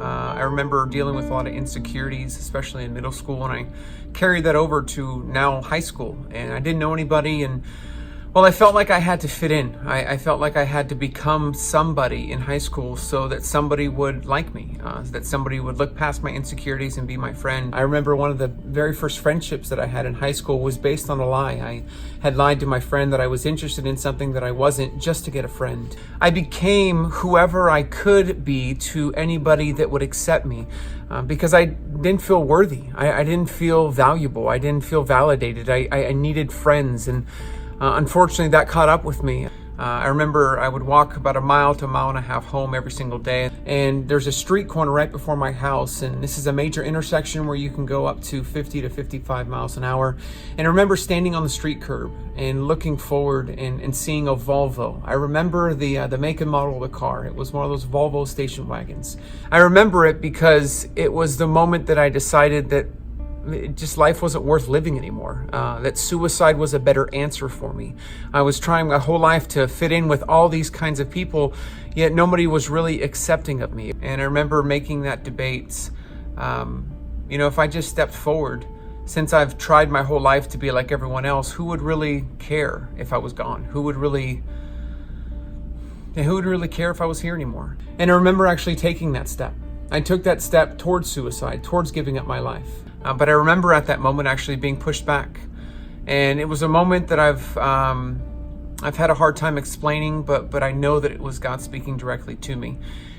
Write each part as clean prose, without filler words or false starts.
I remember dealing with a lot of insecurities, especially in middle school, and I carried that over to now high school. And I didn't know anybody, and well, I felt like I had to fit in. I felt like I had to become somebody in high school so that somebody would like me, that somebody would look past my insecurities and be my friend. I remember one of the very first friendships that I had in high school was based on a lie. I had lied to my friend that I was interested in something that I wasn't, just to get a friend. I became whoever I could be to anybody that would accept me, because I didn't feel worthy. I didn't feel valuable. I didn't feel validated. I needed friends, and unfortunately, that caught up with me. I remember I would walk about a mile to a mile and a half home every single day. And there's a street corner right before my house. And this is a major intersection where you can go up to 50 to 55 miles an hour. And I remember standing on the street curb and looking forward and seeing a Volvo. I remember the make and model of the car. It was one of those Volvo station wagons. I remember it because it was the moment that I decided that just life wasn't worth living anymore, that suicide was a better answer for me. I was trying my whole life to fit in with all these kinds of people, yet nobody was really accepting of me. And I remember making that debate, if I just stepped forward, since I've tried my whole life to be like everyone else, who would really care if I was gone? Who would really care if I was here anymore? And I remember actually taking that step. I took that step towards suicide, towards giving up my life. But I remember at that moment actually being pushed back. And it was a moment that I've had a hard time explaining, but I know that it was God speaking directly to me.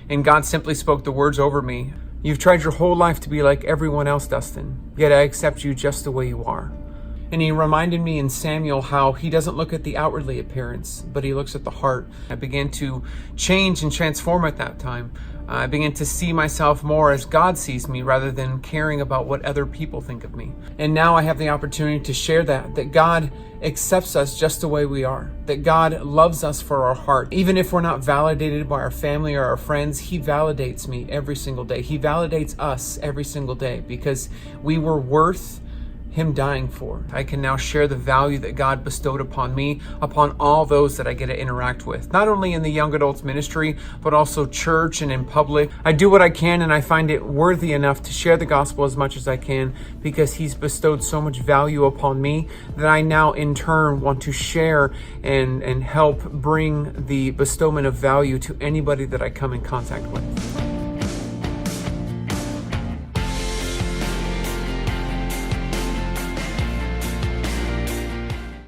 And God simply spoke the words over me. You've tried your whole life to be like everyone else, Dustin, yet I accept you just the way you are. And he reminded me in Samuel how he doesn't look at the outwardly appearance, but he looks at the heart. I began to change and transform at that time. I began to see myself more as God sees me rather than caring about what other people think of me. And now I have the opportunity to share that God accepts us just the way we are, that God loves us for our heart. Even if we're not validated by our family or our friends, he validates me every single day. He validates us every single day because we were worth him dying for. I can now share the value that God bestowed upon me, upon all those that I get to interact with, not only in the young adults ministry, but also church and in public. I do what I can, and I find it worthy enough to share the gospel as much as I can because he's bestowed so much value upon me that I now in turn want to share and help bring the bestowment of value to anybody that I come in contact with.